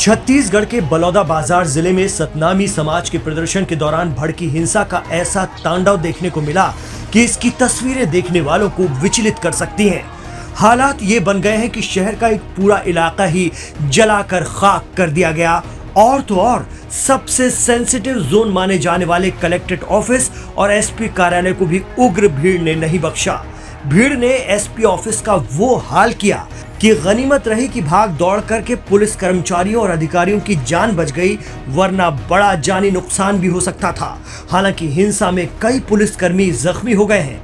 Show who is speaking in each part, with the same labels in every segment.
Speaker 1: छत्तीसगढ़ के बलौदाबाजार जिले में सतनामी समाज के प्रदर्शन के दौरान भड़की हिंसा का ऐसा तांडव देखने को मिला कि इसकी तस्वीरें देखने वालों को विचलित कर सकती हैं। हालात ये बन गए हैं कि शहर का एक पूरा इलाका ही जलाकर खाक कर दिया गया और तो और सबसे सेंसिटिव जोन माने जाने वाले कलेक्ट्रेट ऑफिस और एसपी कार्यालय को भी उग्र भीड़ ने नहीं बख्शा। भीड़ ने एसपी ऑफिस का वो हाल किया कि गनीमत रही कि भाग दौड़ करके पुलिस कर्मचारियों और अधिकारियों की जान बच गई, वरना बड़ा जानी नुकसान भी हो सकता था। हालांकि हिंसा में कई पुलिसकर्मी जख्मी हो गए हैं।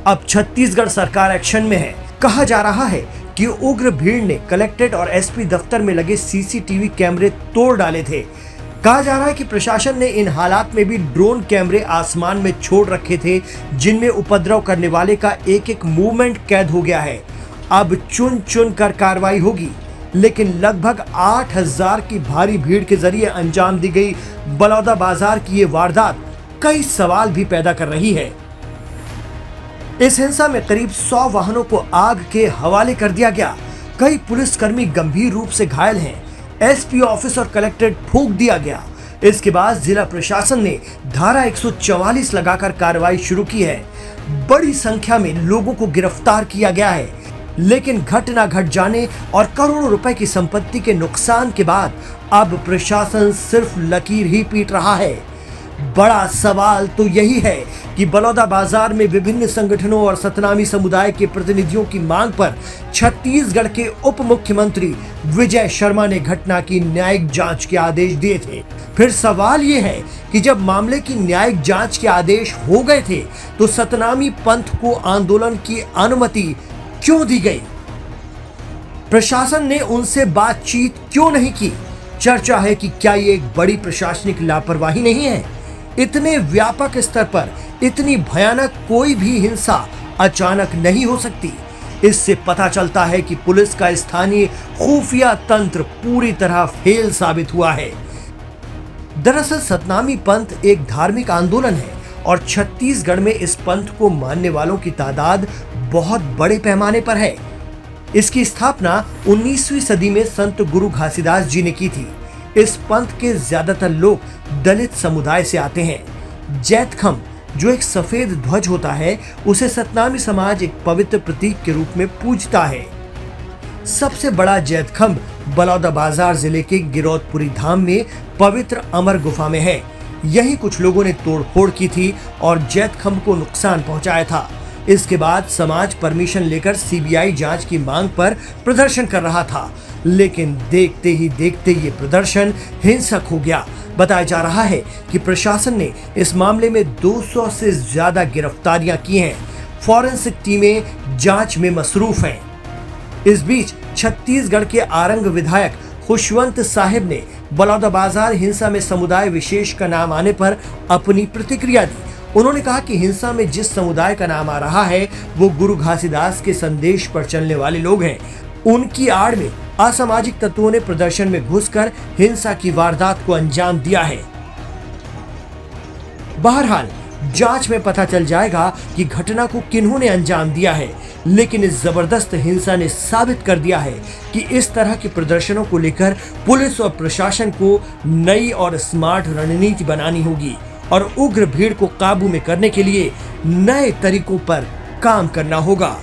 Speaker 1: अब छत्तीसगढ़ सरकार एक्शन में है। कहा जा रहा है कि उग्र भीड़ ने कलेक्ट्रेट और एसपी दफ्तर में लगे सीसीटीवी कैमरे तोड़ डाले थे। कहा जा रहा है कि प्रशासन ने इन हालात में भी ड्रोन कैमरे आसमान में छोड़ रखे थे, जिनमें उपद्रव करने वाले का एक एक मूवमेंट कैद हो गया है। अब चुन चुन कर कार्रवाई होगी, लेकिन लगभग 8000 की भारी भीड़ के जरिए अंजाम दी गई बलौदाबाजार की ये वारदात कई सवाल भी पैदा कर रही है। इस हिंसा में करीब 100 वाहनों को आग के हवाले कर दिया गया। कई पुलिसकर्मी गंभीर रूप से घायल हैं। एसपी ऑफिस और कलेक्ट्रेट फूंक दिया गया। इसके बाद जिला प्रशासन ने धारा 144 लगाकर कार्रवाई शुरू की है। बड़ी संख्या में लोगों को गिरफ्तार किया गया है, लेकिन घटना घट जाने और करोड़ों रुपए की संपत्ति के नुकसान के बाद अब प्रशासन सिर्फ लकीर ही पीट रहा है। बड़ा सवाल तो यही है कि बलौदाबाजार में विभिन्न संगठनों और सतनामी समुदाय के प्रतिनिधियों की मांग पर छत्तीसगढ़ के उप मुख्यमंत्री विजय शर्मा ने घटना की न्यायिक जांच के आदेश दिए थे। फिर सवाल ये है कि जब मामले की न्यायिक जांच के आदेश हो गए थे तो सतनामी पंथ को आंदोलन की अनुमति क्यों दी गई? प्रशासन ने उनसे बातचीत क्यों नहीं की? चर्चा है कि क्या ये एक बड़ी प्रशासनिक लापरवाही नहीं है? इतने व्यापक स्तर पर इतनी भयानक कोई भी हिंसा अचानक नहीं हो सकती। इससे पता चलता है कि पुलिस का स्थानीय खुफिया तंत्र पूरी तरह फेल साबित हुआ है। दरअसल सतनामी पंथ एक धार्मिक आंदोलन है और छत्तीसगढ़ में इस पंथ को मानने वालों की तादाद बहुत बड़े पैमाने पर है। इसकी स्थापना 19वीं सदी में संत गुरु घासीदास जी ने की थी। इस पंथ के ज्यादातर लोग दलित समुदाय से आते हैं। जैतखम, जो एक सफेद ध्वज होता है, उसे सतनामी समाज एक पवित्र प्रतीक के रूप में पूजता है। सबसे बड़ा जैतखम्भ बलौदाबाजार जिले के गिरौदपुरी धाम में पवित्र अमर गुफा में है। यही कुछ लोगों ने तोड़फोड़ की थी और जैतखम्भ को नुकसान पहुंचाया था। इसके बाद समाज परमिशन लेकर सीबीआई जांच की मांग पर प्रदर्शन कर रहा था, लेकिन देखते ही देखते ये प्रदर्शन हिंसक हो गया। बताया जा रहा है कि प्रशासन ने इस मामले में 200 से ज्यादा गिरफ्तारियां की हैं। फॉरेंसिक टीमें जांच में मसरूफ हैं। इस बीच छत्तीसगढ़ के आरंग विधायक खुशवंत साहिब ने बलौदाबाजार हिंसा में समुदाय विशेष का नाम आने पर अपनी प्रतिक्रिया दी। उन्होंने कहा कि हिंसा में जिस समुदाय का नाम आ रहा है वो गुरु घासीदास के संदेश पर चलने वाले लोग हैं। उनकी आड़ में असामाजिक तत्वों ने प्रदर्शन में घुसकर हिंसा की वारदात को अंजाम दिया है। बहरहाल जांच में पता चल जाएगा कि घटना को किन्होंने अंजाम दिया है, लेकिन इस जबरदस्त हिंसा ने साबित कर दिया है कि इस तरह के प्रदर्शनों को लेकर पुलिस और प्रशासन को नई और स्मार्ट रणनीति बनानी होगी और उग्र भीड़ को काबू में करने के लिए नए तरीकों पर काम करना होगा।